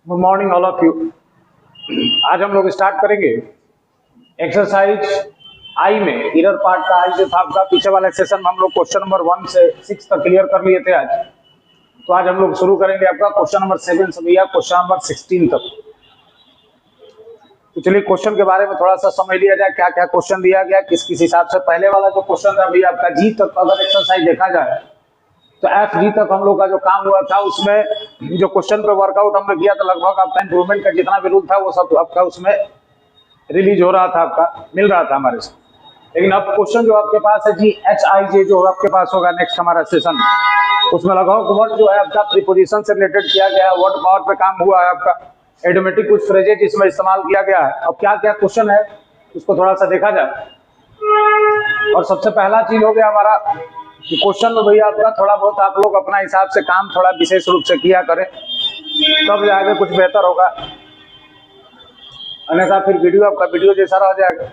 Good morning all of you. आज हम लोग स्टार्ट करेंगे एक्सरसाइज आई में इरर पार्ट का। आज जो था आपका पीछे वाले सेशन में हम लोग क्वेश्चन नंबर 1 से 6 तक क्लियर कर लिए थे आज। तो आज हम लोग शुरू करेंगे आपका क्वेश्चन नंबर 7 से भैया क्वेश्चन नंबर 16 तक। तो चलिए क्वेश्चन के बारे में थोड़ा सा समझ लिया जाए, क्या क्या क्वेश्चन दिया गया, किस किस हिसाब से। पहले वाला जो क्वेश्चन था भैया आपका जी तक अगर एक्सरसाइज देखा जाए तो एफ जी तक हम लोग का जो काम हुआ था उसमें जो क्वेश्चन पे वर्कआउट हमने किया था लगभग आपका इंप्रूवमेंट का जितना भी रूल था वो सब आपका उसमें रिलीज हो रहा था, आपका मिल रहा था हमारे से। लेकिन अब क्वेश्चन जो आपके पास है जी एच आई जे जो आपके पास होगा नेक्स्ट हमारा सेशन, उसमें लगभग वर्ड जो है आपका प्रीपोजिशन से रिलेटेड किया गया है, वर्ड पावर पे काम हुआ है आपका, एडोमेटिक कुछ फ्रेजेज इसमें इस्तेमाल किया गया है। अब क्या क्या क्वेश्चन है उसको थोड़ा सा देखा जाए। और सबसे पहला चीज हो गया हमारा क्वेश्चन में भैया आपका थोड़ा बहुत आप लोग अपना हिसाब से काम थोड़ा विशेष रूप से किया करें, तब जाके कुछ बेहतर होगा, अन्यथा फिर वीडियो आपका वीडियो जैसा रह जाएगा।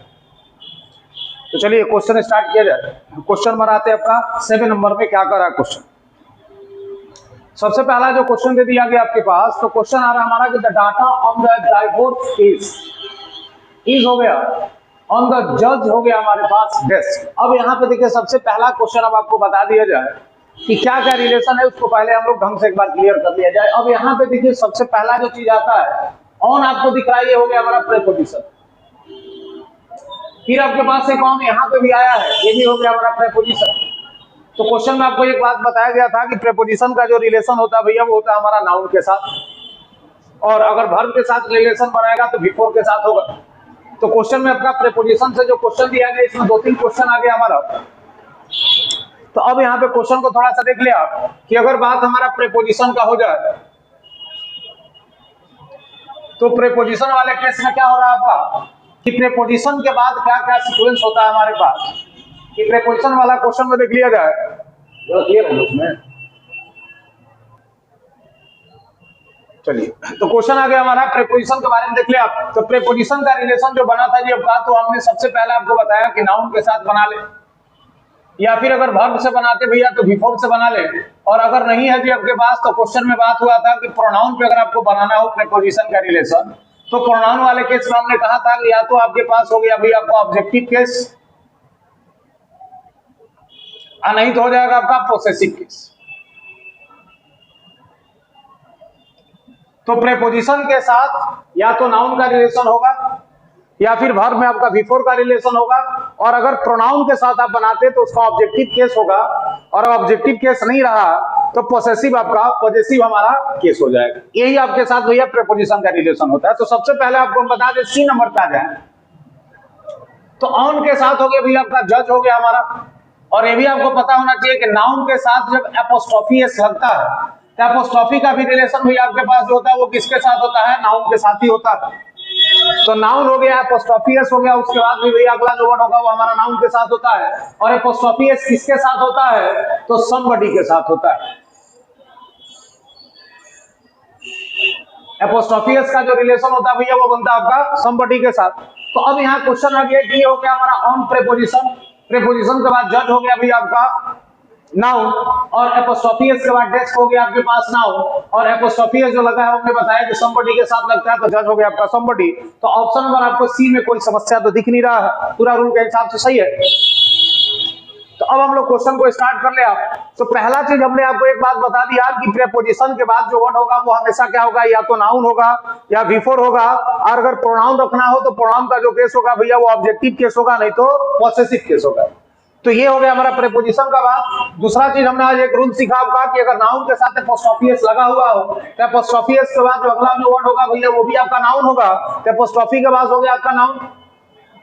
तो चलिए क्वेश्चन स्टार्ट किया जाए। क्वेश्चन नंबर आते हैं आपका 7 नंबर पे। क्या कर रहा है क्वेश्चन? सबसे पहला जो क्वेश्चन दे दिया गया आपके पास, तो क्वेश्चन आ रहा है हमारा कि the data on the divorce case is हो गया ऑन द जज हो गया हमारे पास डेस्क। अब यहाँ पे देखिए सबसे पहला क्वेश्चन अब आपको बता दिया जाए कि क्या क्या रिलेशन है, उसको पहले हम लोग ढंग से एक बार क्लियर कर लिया जाए। अब यहाँ पे देखिए सबसे पहला जो चीज आता है ऑन, आपको दिख रहा है ये हो गया हमारा प्रेपोजिशन। फिर आपके पास एक ऑन यहाँ पे भी आया है, ये भी हो गया हमारा प्रेपोजिशन। तो क्वेश्चन में आपको एक बात बताया गया था कि प्रेपोजिशन का जो रिलेशन होता है भैया वो होता है हमारा नाउन के साथ, और अगर वर्ब के साथ रिलेशन बनाएगा तो बिफोर के साथ होगा। तो क्वेश्चन में आपका प्रेपोजिशन से जो क्वेश्चन दिया गया इसमें 2-3 क्वेश्चन आ गया हमारा। तो अब यहाँ पे क्वेश्चन को थोड़ा सा देख लिया आप कि अगर बात हमारा प्रेपोजिशन का हो जाए तो प्रेपोजिशन वाले केस में क्या हो रहा है आपका कि प्रेपोजिशन के बाद क्या क्या सीक्वेंस होता है हमारे पास, कि प्रेपोजिशन वाला क्वेश्चन में देख लिया जाए। क्लियर है उसमें? चलिए तो क्वेश्चन आ गया हमारा प्रेपोजिशन के बारे में देख लिया आप। तो प्रेपोजिशन का रिलेशन जो बना था जी आपका, तो हमने सबसे पहले आपको बताया कि नाउन के साथ बना ले, या फिर अगर वर्ब से बनाते भैया तो बिफोर से बना ले, और अगर नहीं है जी आपके पास तो क्वेश्चन में बात हुआ था कि प्रोनाउन पे अगर आपको बनाना हो प्रेपोजिशन का रिलेशन तो प्रोनाउन वाले केस में हमने कहा था कि या तो आपके पास हो गया भैया आपका ऑब्जेक्टिव केस, और नहीं तो हो जाएगा आपका पोसेसिव केस। तो प्रेपोजिशन के साथ या तो नाउन का रिलेशन होगा या फिर वर्ब में आपका बिफोर का रिलेशन होगा, और अगर प्रोनाउन के साथ आप बनाते तो उसका ऑब्जेक्टिव केस होगा, और अगर ऑब्जेक्टिव केस नहीं रहा तो पॉसेसिव आपका पॉजेसिव हमारा केस हो जाएगा। यही आपके साथ भैया प्रेपोजिशन का रिलेशन होता है। तो सबसे पहले आपको हम बता दें सी नंबर पे आ जाए तो ऑन के साथ हो गया भैया आपका जज हो गया हमारा, और ये भी आपको पता होना चाहिए कि नाउन के साथ जब एपोस्ट्रोफी एस लगता है तो एपोस्ट्रोफी का भी रिलेशन भैया आपके पास जो होता है वो किसके साथ होता है? नाउन के साथ ही होता है। तो नाउन हो गया, एपोस्ट्रोफी एस हो गया, उसके बाद भी भैया अगला जो वर्ड होगा वो हमारा नाउन के साथ होता है, और एपोस्ट्रोफी एस किसके साथ होता है? तो समबडी के साथ होता है। एपोस्ट्रोफी एस का जो रिलेशन होता है भैया वो बनता है आपका समबडी के साथ। तो अब यहाँ क्वेश्चन आ गया कि हो गया हमारा ऑन प्रेपोजिशन, प्रेपोजिशन के बाद जज हो गया भैया आपका नाउन, और एपोस्ट्रोफी एस के बाद डेस्क हो गया आपके पास नाउन, और एपोस्ट्रोफी एस जो लगा है हमने बताया कि समबडी के साथ लगता है तो जज हो गया आपका समबडी। तो ऑप्शन नंबर आपको सी में कोई समस्या तो दिख नहीं रहा है, पूरा रूल के हिसाब से सही है। तो अब हम लोग क्वेश्चन को स्टार्ट कर ले आप। तो पहला चीज हमने आपको एक बात बता दी यार कि प्रेपोजिशन के बाद जो वर्ड होगा वो हमेशा क्या होगा? या तो नाउन होगा या बिफोर होगा, और अगर प्रोनाउन रखना हो तो प्रोनाउन का जो केस होगा भैया वो ऑब्जेक्टिव केस होगा, नहीं तो पॉसेसिव केस होगा। तो ये हो गया हमारा प्रेपोजिशन का बात। दूसरा चीज हमने आज एक रूल सीखा आपका कि अगर नाउन के साथ एपोस्ट्रोफी एस लगा हुआ हो तो एपोस्ट्रोफी एस के बाद जो अगला जो वर्ड होगा भैया वो भी आपका नाउन होगा, तो एपोस्ट्रोफी के बाद हो गया आपका नाउन।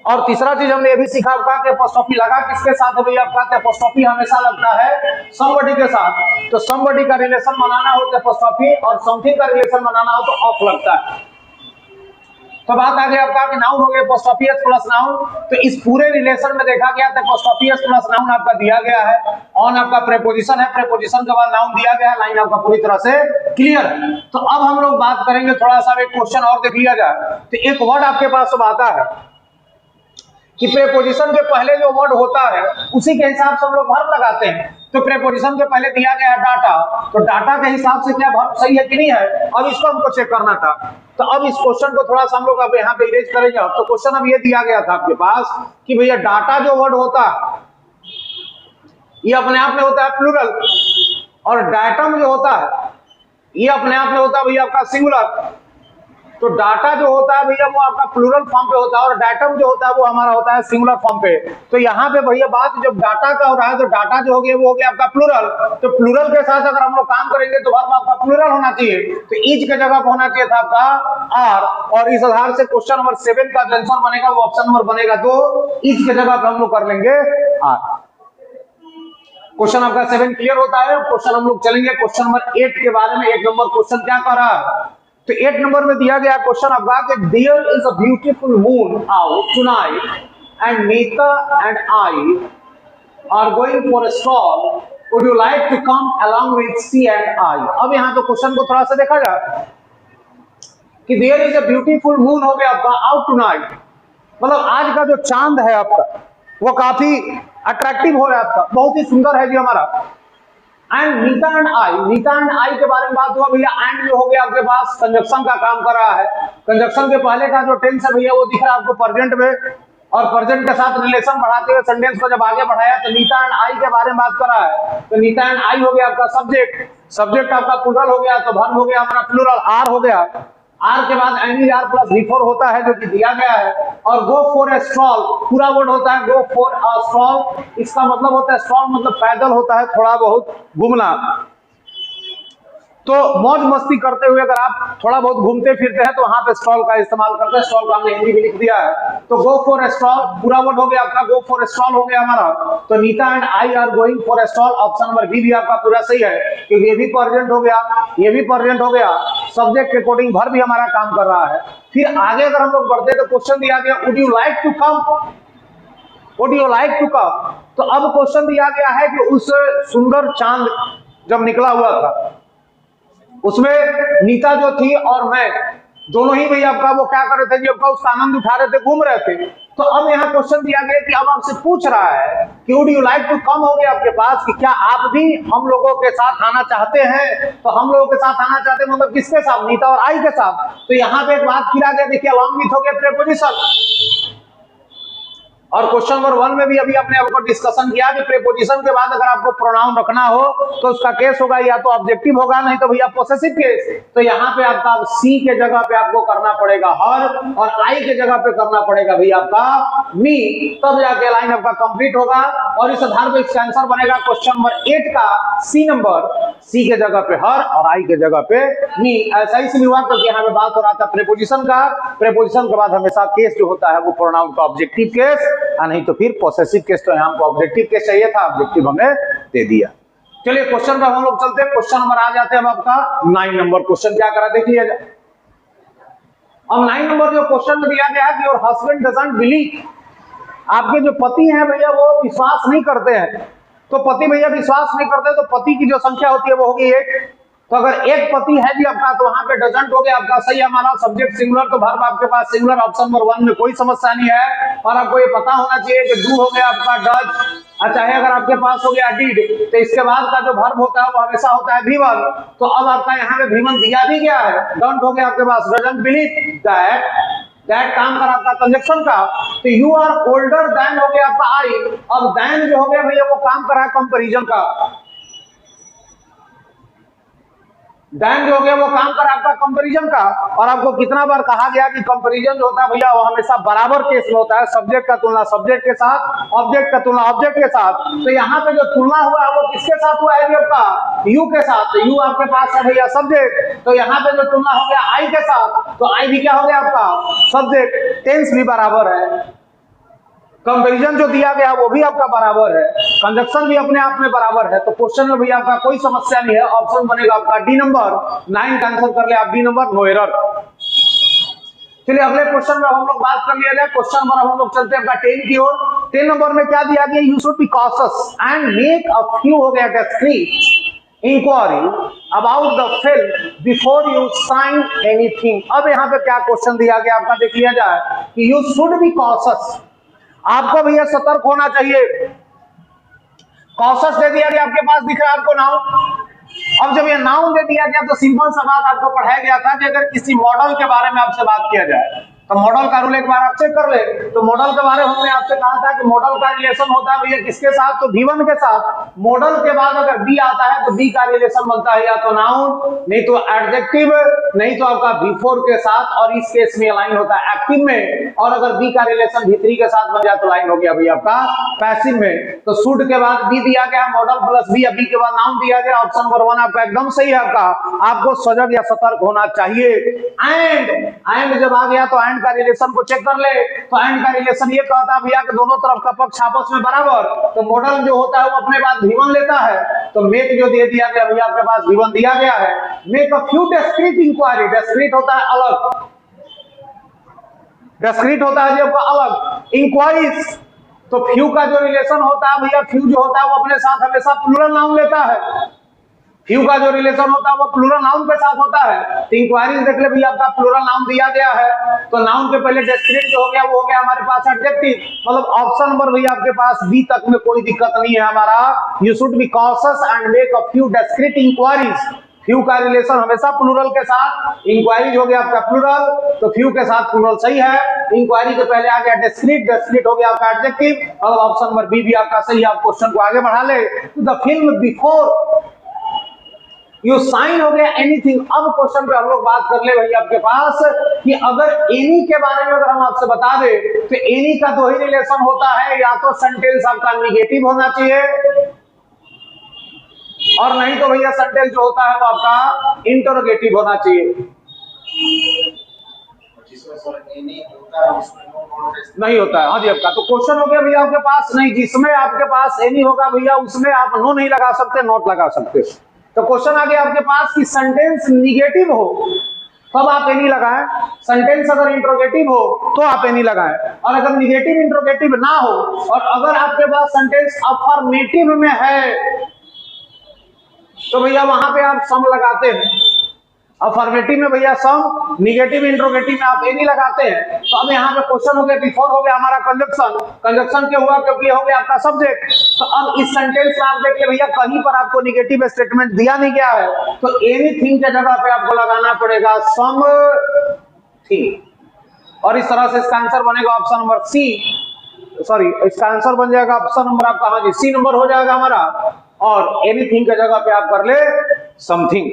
और तीसरा चीज हमने ये भी सीखा आपका कि एपोस्ट्रोफी लगा किसके साथ है भैया आपका? एपोस्ट्रोफी हमेशा लगता है समबडी के साथ। तो समबडी का रिलेशन बनाना हो तो एपोस्ट्रोफी, और समथिंग का रिलेशन बनाना हो तो ऑफ लगता है। तो बात आ गई आपका कि नाउन हो गया एपोस्ट्रोफी एस प्लस नाउन। तो इस पूरे रिलेशन में देखा गया तो एपोस्ट्रोफी एस प्लस नाउन आपका दिया गया है, ऑन आपका प्रेपोजिशन है, प्रेपोजिशन के बाद नाउन दिया गया है, लाइन आपका पूरी तरह से क्लियर है। तो अब हम लोग बात करेंगे थोड़ा सा एक क्वेश्चन और देख लिया जाए। तो एक वर्ड आपके पास अब आता है कि प्रेपोजिशन के पहले जो वर्ड होता है उसी के हिसाब से हम लोग वर्ब लगाते हैं। तो प्रेपोजिशन के पहले दिया गया डाटा, तो डाटा के हिसाब से क्या वर्ब सही है कि नहीं है, अब इसको हमको चेक करना था। तो अब इस क्वेश्चन को थोड़ा सा हम लोग अब यहाँ पे इरेज करेंगे। तो क्वेश्चन अब ये दिया गया था आपके पास कि भैया डाटा जो वर्ड होता है ये अपने आप में होता है प्लूरल, और डाटम जो होता है ये अपने आप में होता है भैया आपका सिंगुलर। तो डाटा जो होता है भैया वो आपका प्लूरल फॉर्म पे होता है, और डाटम जो होता है वो हमारा होता है सिंगुलर फॉर्म पे। तो यहाँ पे भैया बात जब डाटा का हो रहा है तो डाटा जो हो गया वो हो गया आपका प्लूरल। तो प्लूरल के साथ अगर हम लोग काम करेंगे तो वर्ब आपका प्लूरल होना चाहिए, तो ईच के जगह पे होना चाहिए था आपका आर, और इस आधार से क्वेश्चन नंबर 7 का आंसर बनेगा वो ऑप्शन नंबर बनेगा 2, ईच के जगह पे हम लोग कर लेंगे आर। क्वेश्चन आपका 7 क्लियर होता है। क्वेश्चन हम लोग चलेंगे क्वेश्चन नंबर 8 के बारे में। 1 नंबर क्वेश्चन क्या कर रहा है, तो 8 नंबर में दिया गया क्वेश्चन आपका कि there is a beautiful moon out tonight and Nita and I are going for a stroll, would you like to come along with see and I. अब यहाँ तो क्वेश्चन को थोड़ा सा देखा जाए कि there is a beautiful moon हो गया आपका आउट टुनाइट, मतलब आज का जो चांद है आपका वो काफी अट्रैक्टिव हो रहा है आपका, बहुत ही सुंदर है जी हमारा। And Nita and I, Nita and I के बारे में बात हुआ भैया। एंड जो हो गया आपके पास कंजक्शन का काम कर रहा है। कंजक्शन के पहले का जो टेंस है भैया वो दिख रहा है आपको प्रेजेंट में, और प्रेजेंट के साथ रिलेशन बढ़ाते हुए सेंटेंस को जब आगे बढ़ाया तो नीता एंड आई के बारे में बात कर रहा है। तो नीता एंड आई हो गया आपका सब्जेक्ट, सब्जेक्ट आपका प्लूरल हो गया, तो वर्ब हो गया हमारा प्लूरल आर हो गया। आर के बाद एनी आर प्लस बिफोर होता है जो कि दिया गया है, और गो फॉर ए स्ट्रॉल पूरा वर्ड होता है गो फॉर अ स्ट्रॉल। इसका मतलब होता है स्ट्रॉल मतलब पैदल होता है, थोड़ा बहुत घूमना। तो मौज मस्ती करते हुए अगर आप थोड़ा बहुत घूमते फिरते हैं तो वहां पे स्ट्रॉल का इस्तेमाल करते हैं। स्ट्रॉल का हमने हिंदी भी लिख दिया है। तो गो फॉर ए स्ट्रॉल पूरा वर्ड हो गया आपका गो फॉर ए स्ट्रॉल हो गया हमारा। तो Nita and I are going for a stroll, option number B भी आपका पूरा सही है, क्योंकि ये भी प्रेजेंट हो गया, ये भी प्रेजेंट हो गया, सब्जेक्ट के अकॉर्डिंग वर्ब भी हमारा काम कर रहा है। फिर आगे अगर हम लोग बढ़ते तो क्वेश्चन दिया गया would you like to come, would you like to come. तो अब क्वेश्चन दिया गया है कि उस सुंदर चांद जब निकला हुआ था उसमें नीता जो थी और मैं दोनों ही भैया आपका वो क्या कर रहे थे जी आपका उसका आनंद उठा रहे थे, घूम रहे थे। तो अब यहाँ क्वेश्चन दिया गया कि अब आपसे पूछ रहा है कि would you like to come हो गया आपके पास कि क्या आप भी हम लोगों के साथ आना चाहते हैं। तो हम लोगों के साथ आना चाहते हैं मतलब किसके साथ, नीता और आई के साथ। तो यहाँ पे एक बात किया गया देखिए अलॉन्ग विथ हो गया प्रेपोजिशन, और क्वेश्चन नंबर 1 में भी अभी अपने आपको डिस्कशन किया कि प्रीपोजिशन के बाद अगर आपको प्रोनाउन रखना हो तो उसका केस होगा या तो ऑब्जेक्टिव होगा नहीं तो भैया पोसेसिव केस। तो यहाँ पे आपका सी के जगह पे आपको करना पड़ेगा हर, और आई के जगह पे करना पड़ेगा भैया आपका मी, तब जाके लाइन आपका कंप्लीट होगा। और इस आधार पर इसका आंसर बनेगा क्वेश्चन नंबर 8 का सी नंबर, सी के जगह पे हर और आई के जगग पे मी। ऐसा इसलिए हुआ क्योंकि यहाँ पे बात हो रहा था प्रीपोजिशन का। प्रीपोजिशन के बाद हमेशा केस जो होता है वो प्रोनाउन का ऑब्जेक्टिव केस, नहीं तो फिर पॉसेसिव केस। तो यहाँ हमको ऑब्जेक्टिव केस चाहिए था, ऑब्जेक्टिव हमने दे दिया। चलिए क्वेश्चन पर हम लोग चलते हैं। क्वेश्चन नंबर आ जाते हैं अब आपका 9 नंबर क्वेश्चन क्या करा देखिए। अब 9 नंबर जो क्वेश्चन में दिया गया है कि योर हस्बैंड डजंट बिलीव, आपके जो पति हैं भैया वो विश्वास नहीं करते हैं। तो पति भैया विश्वास नहीं करते तो पति की जो संख्या होती है वो होगी 1। तो अगर एक पति है जी आपका तो वहां पे डजंट हो गया आपका सही हमारा सब्जेक्ट सिंगुलर, तो वर्ब आपके पास सिंगुलर, ऑप्शन नंबर 1 में कोई समस्या नहीं है। और आपको ये पता होना चाहिए कि डू हो गया आपका डज, अच्छा है अगर आपके पास हो गया डिड तो इसके बाद का जो वर्ब होता है वो हमेशा होता है V1। तो अब आपका यहाँ पे V1 दिया भी गया है, डोंट हो गया आपके पास डजंट बिलीव दैट काम कर आपका कंजक्शन का। तो यू आर ओल्डर देन हो गया आपका आई। अब देन जो हो गया भैया वो काम कर रहा है कंपैरिजन का, देन जो हो गया वो काम कर आपका कंपैरिजन का। और आपको कितना बार कहा गया कि कंपैरिजन जो होता है भैया वो हमेशा बराबर केस में होता है, सब्जेक्ट का तुलना सब्जेक्ट के साथ, ऑब्जेक्ट का तुलना ऑब्जेक्ट के साथ। तो यहाँ पे जो तुलना हुआ है वो किसके साथ हुआ है आपका यू के साथ। तो यू आपके पास है भैया सब्जेक्ट, तो यहाँ पे जो तुलना हो गया आई के साथ, तो आई भी क्या हो गया आपका सब्जेक्ट, टेंस भी बराबर है, कंपैरिजन जो दिया गया वो भी आपका बराबर है, कंजक्शन भी अपने आप में बराबर है। तो क्वेश्चन में भी आपका कोई समस्या नहीं है, ऑप्शन बनेगा आपका डी नंबर। 9 का आंसर कर ले आप डी नंबर, नो एरर। चलिए अगले क्वेश्चन में हम लोग बात कर लिया जाए। क्वेश्चन नंबर हम लोग चलते हैं आपका 10 की ओर। 10 नंबर में क्या दिया गया, you should be cautious and make a few हो गया discreet inquiry about the film before you sign anything. अब यहाँ पे क्या क्वेश्चन दिया गया आपका देख लिया जाए कि यू शुड बी कॉशियस, आपको भैया सतर्क होना चाहिए। कॉसस दे दिया गया, आपके पास दिख रहा है आपको नाउन। अब जब ये नाउन दे दिया गया तो सिंपल सा बात आपको पढ़ाया गया था कि अगर किसी मॉडल के बारे में आपसे बात किया जाए तो मॉडल का रूल एक बार आप चेक कर ले। तो मॉडल के बारे में हमने आपसे कहा था कि मॉडल का रिलेशन होता है भैया किसके साथ, तो V1 के साथ। मॉडल के बाद अगर बी आता है तो बी का रिलेशन बनता है या तो नाउन, नहीं तो एडजेक्टिव, नहीं तो आपका V4 के साथ, और इस केस में लाइन होता है एक्टिव में। और अगर बी का रिलेशन V3 के साथ बन जाए तो लाइन हो गया भैया आपका पैसिव में। तो शुड के बाद बी दिया गया, मॉडल प्लस बी, बी के बाद नाउन दिया गया। ऑप्शन नंबर 1 आपका एकदम सही है। आपको सजग या सतर्क होना चाहिए। एंड जब आ गया तो एंड का रिलेशन को चेक कर ले। तो एंड का रिलेशन ये कहता है भैया कि दोनों तरफ का पक्ष आपस में बराबर। तो मॉडल जो होता है वो अपने पास V1 लेता है। तो मेक जो दे दिया गया भैया आपके पास V1 दिया गया है। Make a few discreet inquiry, discreet होता है अलग, डिस्क्रीट होता है जो अलग, इंक्वायरीज। तो फ्यू का जो रिलेशन होता है भैया, फ्यू जो होता है वो अपने साथ हमेशा प्लूरल नाउन लेता है। फ्यू का जो रिलेशन होता है वो प्लूरल नाउन के साथ होता है। तो इंक्वायरीज देख ले भैया आपका प्लूरल नाउन दिया गया है। तो नाउन के पहले डिस्क्रीट जो हो गया वो हो गया हमारे पास एडजेक्टिव। मतलब ऑप्शन नंबर भैया आपके पास बी तक में कोई दिक्कत नहीं है हमारा। You should be cautious and make a few discreet inquiries. Few का रिलेशन हमेशा प्लूरल के साथ, इंक्वायरी हो गया आपका प्लूरल, तो फ्यू के साथ प्लूरल सही है। इंक्वायरी के पहले आ गया डिस्क्रीट, डिस्क्रीट हो गया आपका एडजेक्टिव। और ऑप्शन नंबर बी भी आपका सही है। आप क्वेश्चन को आगे बढ़ा ले। The film before you sign हो गया एनीथिंग। अब क्वेश्चन पे हम लोग बात कर ले भैया आपके पास कि अगर एनी के बारे में अगर हम आपसे बता दे तो एनी का दो ही रिलेशन होता है, या तो सेंटेंस आपका निगेटिव होना चाहिए और नहीं तो भैया सेंटेंस जो होता है वो आपका इंटरोगेटिव होना चाहिए। नहीं होता है हाँ जी आपका। तो क्वेश्चन हो गया भैया आपके पास नहीं, जिसमें आपके पास एनी होगा भैया उसमें आप नो नहीं लगा सकते, नॉट लगा सकते। तो क्वेश्चन आ गया आपके पास कि सेंटेंस निगेटिव हो तब आप एनी लगाएं, सेंटेंस अगर इंट्रोगेटिव हो तो आप एनी लगाएं, और अगर निगेटिव इंट्रोगेटिव ना हो और अगर आपके पास सेंटेंस अफर्मेटिव में है तो भैया वहां पे आप सम लगाते हैं। अफर्मेटिव में भैया सम, निगेटिव इंट्रोगेटिव में आप एनी लगाते हैं। तो अब यहाँ पे क्वेश्चन हो गया बिफोर हो गया हमारा कंजक्शन। कंजक्शन क्यों हुआ, क्योंकि हो गया आपका सब्जेक्ट। तो अब इस सेंटेंस में आप देखिए भैया कहीं पर आपको निगेटिव स्टेटमेंट दिया नहीं गया है, तो एनीथिंग के जगह पे आपको लगाना पड़ेगा सम थिंग। और इस तरह से इसका आंसर बनेगा ऑप्शन नंबर सी, सॉरी इसका आंसर बन जाएगा ऑप्शन नंबर आपका हाँ जी सी नंबर हो जाएगा हमारा। और एनीथिंग के जगह पे आप कर ले समथिंग।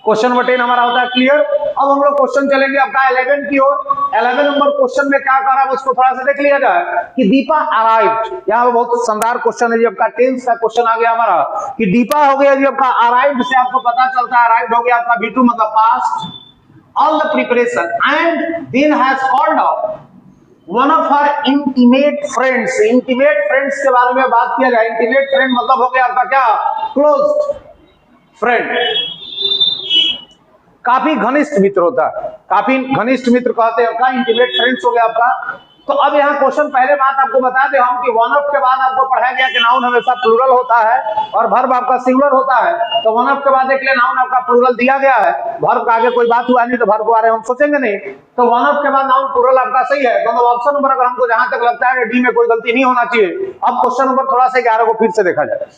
क्वेश्चन नंबर 10 हमारा होता है क्लियर। अब हम लोग क्वेश्चन चलेंगे आपका 11 की ओर। 11 नंबर क्वेश्चन में क्या कर रहा है उसको थोड़ा सा देख लिया जाए कि दीपा अराइव्ड। यहाँ पे बहुत शानदार क्वेश्चन है जी आपका 10th का क्वेश्चन आ गया हमारा कि दीपा हो गया जी आपका अराइव्ड से आपको पता चलता है अराइव्ड हो गया आपका V2 मतलब past. All the preparation and then has called out one of her intimate friends. Intimate friends के बारे में बात किया जाए। इंटीमेट फ्रेंड मतलब हो गया आपका क्या, क्लोज फ्रेंड, काफी घनिष्ठ मित्र होता है, काफी घनिष्ठ मित्र कहते हैं आपका इंटीमेट फ्रेंड्स हो गया आपका। तो अब यहाँ क्वेश्चन पहले बात आपको बता दे हम कि वन ऑफ के बाद आपको पढ़ाया गया कि नाउन हमेशा प्लूरल होता है और वर्ब आपका सिंगुलर होता है। तो वन ऑफ के बाद देख ले नाउन आपका प्लूरल दिया गया है, वर्ब का आगे कोई बात हुआ नहीं तो वर्ब के बारे में हम सोचेंगे नहीं। तो वन ऑफ के बाद नाउन प्लूरल आपका सही है। तो ऑप्शन नंबर अगर हमको जहां तक लगता है डी में कोई गलती नहीं होना चाहिए। अब क्वेश्चन नंबर थोड़ा सा 11 को फिर से देखा जाए।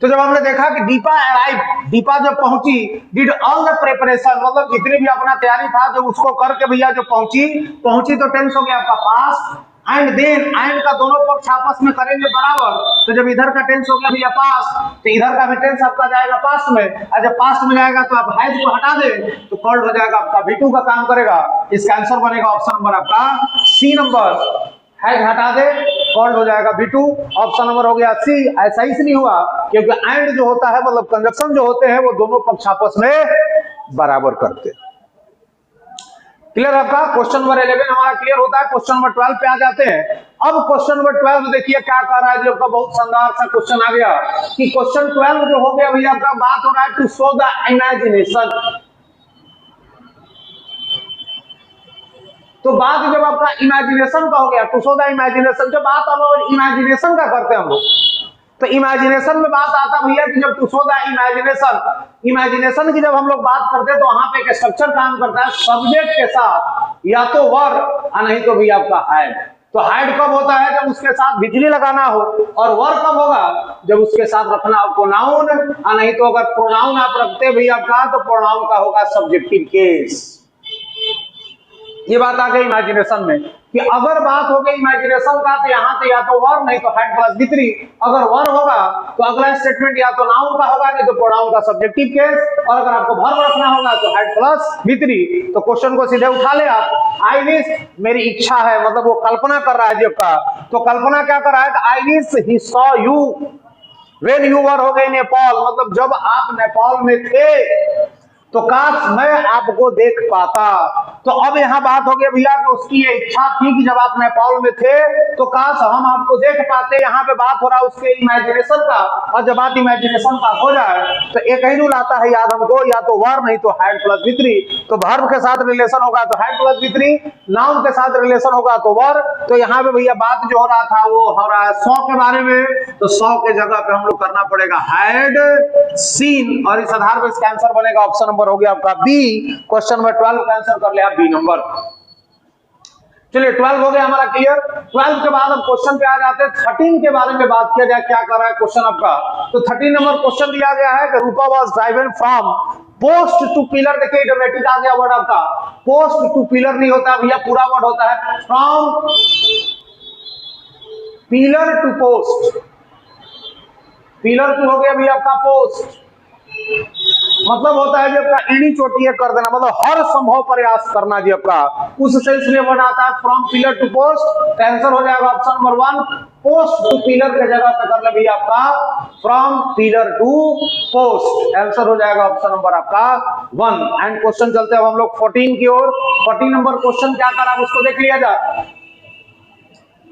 तो जब हमने देखा कि दीपा अराइव, दीपा जब पहुंची, डिड ऑल द प्रिपरेशन मतलब जितनी भी अपना तैयारी था जो उसको करके भैया जो पहुंची तो टेंस हो गया आपका पास। एंड देन एंड का दोनों पक्ष आपस में करेंगे बराबर। तो जब इधर का टेंस हो गया भैया पास तो इधर का भी टेंस आपका जाएगा पास्ट में। और जब पास्ट में जाएगा तो आप हैज को हटा दे तो कॉल्ड हो जाएगा आपका V2 का काम करेगा। इसका आंसर बनेगा ऑप्शन नंबर आपका सी नंबर। हैज हटा दे कॉल्ड हो जाएगा V2। ऑप्शन नंबर हो गया सी। ऐसा इसलिए हुआ क्योंकि एंड जो होता है मतलब कंजक्शन जो होते हैं वो दोनों पक्ष आपस में बराबर करते हैं। क्लियर आपका। क्वेश्चन नंबर 11 हमारा क्लियर होता है। क्वेश्चन नंबर 12 पे आ जाते हैं। अब क्वेश्चन नंबर 12 देखिए क्या कर रहा है, जो आपका बहुत शानदार सा क्वेश्चन आ गया कि क्वेश्चन 12 जो हो गया भैया आपका बात हो रहा है टू शो द इमेजिनेशन। तो बात जब आपका इमेजिनेशन का हो गया टू शो द इमेजिनेशन, जब बात हम इमेजिनेशन का करते हैं हम लोग तो इमेजिनेशन में बात आता भैया कि जब to show the imagination, imagination की जब हम लोग बात करते हैं तो वहां पे एक स्ट्रक्चर काम करता है सब्जेक्ट के साथ, या तो वर और नहीं तो भैया आपका हैड। तो हाइड कब होता है? जब उसके साथ बिजली लगाना हो। और वर कब होगा? जब उसके साथ रखना हो प्रोनाउन, और नहीं तो अगर प्रोनाउन आप रखते भी आपका तो प्रोनाउन का होगा सब्जेक्टिव केस। ये बात आ गई इमेजिनेशन में कि अगर बात हो गई इमेजिनेशन का तो यहाँ तो या तो वर नहीं तो हैड प्लस बी3। अगर वर होगा तो अगला स्टेटमेंट या तो नाउन का होगा नहीं तो प्रोनाउन का सब्जेक्टिव केस, और अगर आपको वर्ब रखना होगा तो हैड प्लस बी3। तो क्वेश्चन को सीधे उठा ले आप। आई विश, मेरी इच्छा है, मतलब वो कल्पना कर रहा है जी का। तो कल्पना क्या कर रहा है? I wish he saw you when you were हो गई नेपाल, मतलब जब आप नेपाल में थे तो काश मैं आपको देख पाता। तो अब यहाँ बात हो गई भैया कि उसकी ये इच्छा थी कि जब आप नेपाल में थे तो काश हम आपको देख पाते। यहाँ पे बात हो रहा है उसके इमेजिनेशन का, और जब बात इमेजिनेशन का हो जाए तो एक ही रूल आता है याद हमको, या तो वर नहीं तो हैड प्लस बी3। तो वर्ब के साथ रिलेशन होगा तो हैड प्लस बी3, नाउन के साथ रिलेशन होगा तो वर। तो यहाँ पे भैया बात जो हो रहा था वो हो रहा है सौ के बारे में, तो सौ के जगह पे हम लोग करना पड़ेगा हैड सीन, और इस आधार पर इसका आंसर बनेगा ऑप्शन नंबर हो गया आपका बी। क्वेश्चन नंबर 12 का आंसर कर लिया बी नंबर। चलिए 12 हो गया हमारा क्लियर। 12 के बाद अब क्वेश्चन पे आ जाते हैं 13 के बारे में बात किया जाए, क्या कर रहा है क्वेश्चन आपका। तो 13 नंबर क्वेश्चन दिया गया है कि Rupa was driven from post to pillar. देखिए ऑटोमेटिक आ गया वर्ड आपका, पोस्ट टू पिलर नहीं होता भैया, पूरा वर्ड होता है from pillar to post. Pillar to हो गया भैया आपका पोस्ट, मतलब होता है जी आपका एड़ी चोटी कर देना, मतलब हर संभव प्रयास करना जी आपका, उस सेंस में वर्ड आता है from pillar to post. Answer हो जाएगा option number 1, post to pillar के जगह पे कर ले भैया आपका from pillar to post. Answer हो जाएगा ऑप्शन नंबर आपका 1। एंड क्वेश्चन चलते हैं हम लोग 14 की ओर। 14 नंबर क्वेश्चन क्या कर रहा है उसको देख लिया जाए।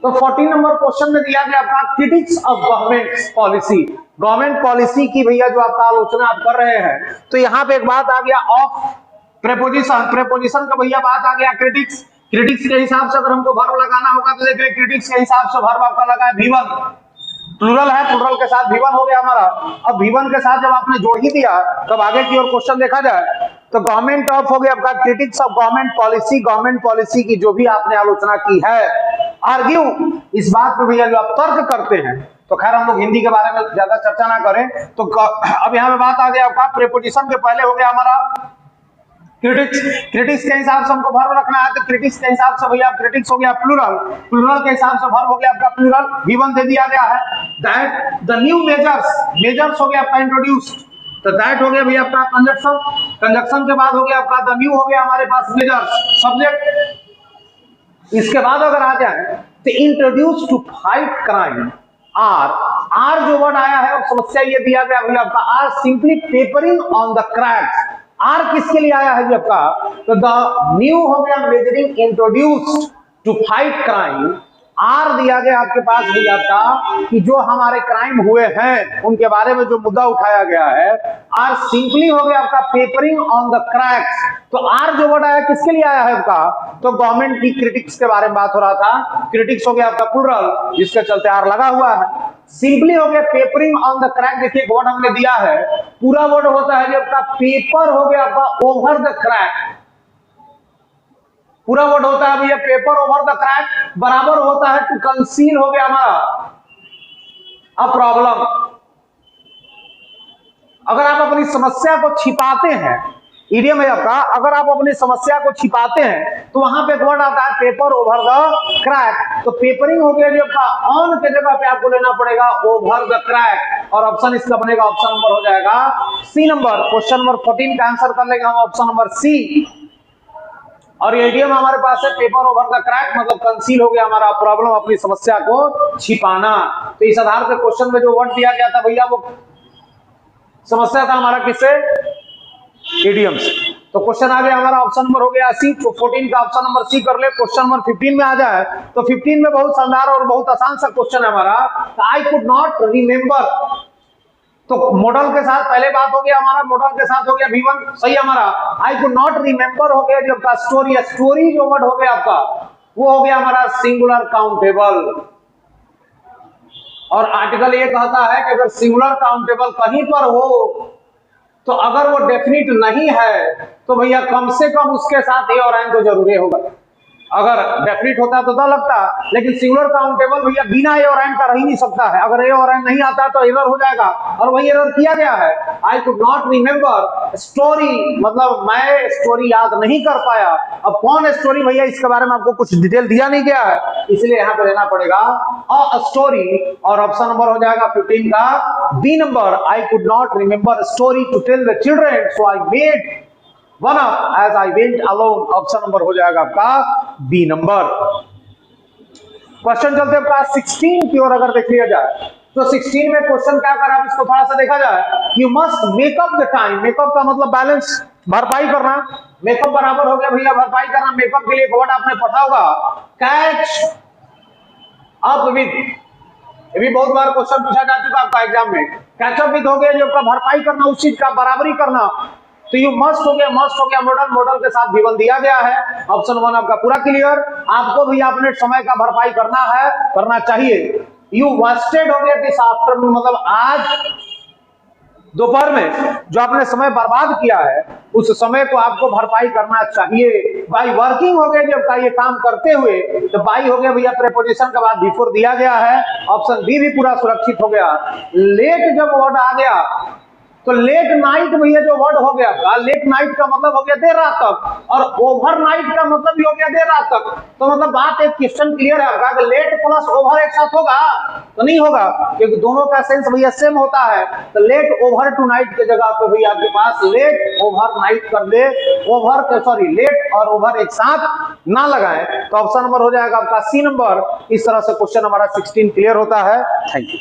तो 14 नंबर क्वेश्चन में दिया गया आपका critics of government policy. Government policy की भैया जो आपका आलोचना आप कर रहे हैं, तो यहाँ पे एक बात आ गया ऑफ प्रेपोजिशन। प्रेपोजिशन का भैया बात आ गया क्रिटिक्स। क्रिटिक्स के हिसाब से अगर हमको वर्ब लगाना होगा तो देखिए क्रिटिक्स के हिसाब से वर्ब आपका लगा है V1, प्लूरल है, प्लूरल के साथ V1 हो गया हमारा। अब V1 के साथ जब आपने जोड़ ही दिया तब आगे की ओर क्वेश्चन देखा जाए तो गवर्नमेंट ऑफ हो गया आपका critics of government policy. Government policy की जो भी आपने आलोचना की है, आर्ग्यू, इस बात पे भैया जो आप तर्क करते हैं। तो खैर हम लोग हिंदी के बारे में ज्यादा चर्चा ना करें। तो अब यहाँ पे बात आ गया आपका प्रेपोजिशन के पहले हो गया हमारा क्रिटिक्स। क्रिटिक्स के हिसाब से हमको वर्ब रखना है, तो क्रिटिक्स के हिसाब से भैया क्रिटिक्स हो गया प्लूरल, प्लूरल के हिसाब से वर्ब हो गया आपका प्लूरल, V1 दे दिया गया है। That the new measures, measures हो गया आपका इंट्रोड्यूस्ड, तो दैट हो गया भैया आपका कंजक्शन। कंजक्शन के बाद हो गया आपका द न्यू हो गया हमारे पास मेजर्स सब्जेक्ट। इसके बाद अगर आ जाए तो introduce to fight crime. Are जो वर्ड आया है अब समस्या ये दिया गया भैया आपका are simply papering on the cracks. Are किसके लिए आया है जी आपका? तो द न्यू हो गया measuring introduced to fight crime. Are दिया गया आपके पास भी आपका कि जो हमारे क्राइम हुए हैं उनके बारे में जो मुद्दा उठाया गया है। आर सिंपली हो गया आपका पेपरिंग ऑन द क्रैक्स। तो आर जो वर्ड आया किसके लिए आया है आपका? तो गवर्नमेंट की क्रिटिक्स के बारे में बात हो रहा था। क्रिटिक्स हो गया आपका प्लूरल, जिसके चलते आर लगा हुआ है। सिंपली हो गया पेपरिंग ऑन द क्रैक। देखिए वर्ड हमने दिया है, पूरा वर्ड होता है जो आपका पेपर हो गया आपका ओवर द क्रैक। पूरा वर्ड होता है भैया पेपर ओवर द क्रैक, बराबर होता है टू कंसील हो गया हमारा अ प्रॉब्लम। अगर आप अपनी समस्या को छिपाते हैं, इडियम है आपका, अगर आप अपनी समस्या को छिपाते हैं तो वहां पे एक वर्ड आता है पेपर ओवर द क्रैक। तो पेपरिंग हो गया जो आपका ऑन के जगह पे आपको लेना पड़ेगा ओवर द क्रैक, और ऑप्शन इसका बनेगा ऑप्शन नंबर हो जाएगा सी नंबर। क्वेश्चन नंबर 14 का आंसर कर लेंगे हम ऑप्शन नंबर सी। और ये इडियम हमारे पास है पेपर ओवर द क्रैक, मतलब कंसील हो गया हमारा प्रॉब्लम, अपनी समस्या को छिपाना। तो इस आधार पे क्वेश्चन में जो वर्ड दिया गया था भैया वो समस्या था हमारा किससे? इडियम से। तो क्वेश्चन आ गया हमारा ऑप्शन नंबर हो गया सी। 14 का ऑप्शन नंबर सी कर ले। क्वेश्चन नंबर 15 में आ जाए तो 15 में बहुत शानदार और बहुत आसान सा क्वेश्चन है हमारा। आई कुड नॉट रिमेंबर, तो मॉडल के साथ पहले बात हो गया हमारा, मॉडल के साथ हो गया V1 सही हमारा। आई कुड नॉट रिमेंबर हो गया जो आपका स्टोरी, स्टोरी जो वर्ड हो गया आपका वो हो गया हमारा सिंगुलर काउंटेबल। और आर्टिकल ये कहता है कि अगर सिंगुलर काउंटेबल कहीं पर हो तो अगर वो डेफिनिट नहीं है तो भैया कम से कम उसके साथ ए और एन तो जरूरी होगा। अगर डेफिनेट होता तो लगता, लेकिन सिंगुलर काउंटेबल भैया बिना ए और एन का रह ही नहीं सकता है। अगर ए और एन नहीं आता तो एरर हो जाएगा, और वही एरर किया गया है। आई कुड नॉट रिमेंबर स्टोरी, मतलब मैं स्टोरी याद नहीं कर पाया। अब कौन स्टोरी भैया, इसके बारे में आपको कुछ डिटेल दिया नहीं गया है, इसलिए यहाँ पे लेना पड़ेगा अ स्टोरी, और ऑप्शन नंबर हो जाएगा 15 का B number. I could not remember story to tell the children, so I made one up as I went alone. Option number हो जाएगा आपका बी नंबर। क्वेश्चन चलते हैं क्लास 16 की ओर। अगर देख लिया जाए तो 16 में क्वेश्चन क्या कर रहा है, इसको थोड़ा सा देखा जाए। You must makeup the time. Makeup का मतलब बैलेंस, भरपाई करना। मेकअप बराबर हो गया भैया भरपाई करना। मेकअप के लिए एक वर्ड आपने पढ़ा होगा, कैच अप विद। ये भी बहुत बार क्वेश्चन पूछा जा चुका आपका एग्जाम में। कैच अप विद हो गया जो आपका भरपाई करना, उस चीज का बराबरी करना। तो यू मस्ट हो गया, मस्ट हो गया मॉडल, मॉडल के साथ गिवन दिया गया है। ऑप्शन 1 आपका पूरा क्लियर। आपको भी अपने समय का भरपाई करना है, करना चाहिए। यू वेस्टेड हो गया दिस आफ्टरनून, मतलब आज दोपहर में जो आपने समय बर्बाद किया है, उस समय को आपको भरपाई करना चाहिए। बाई वर्किंग हो गया जब का ये काम करते हुए, तो बाई हो गया भैया प्रेपोजिशन के बाद बिफोर दिया गया है। ऑप्शन बी भी पूरा सुरक्षित हो गया। लेट जब वर्ड आ गया तो लेट नाइट भैया जो वर्ड हो गया, लेट नाइट का मतलब हो गया देर रात तक, और ओवर नाइट का मतलब भी हो गया देर रात तक। तो मतलब बात एक क्वेश्चन क्लियर है आपका, लेट प्लस ओवर एक साथ होगा तो नहीं होगा, क्योंकि दोनों का सेंस भैया सेम होता है। तो लेट ओवर टू नाइट के जगह पे भैया आपके पास लेट ओवर नाइट कर दे। ओवर सॉरी लेट और ओवर एक साथ ना लगाए, तो ऑप्शन नंबर हो जाएगा आपका सी नंबर। इस तरह से क्वेश्चन हमारा 16 क्लियर होता है। Thank you.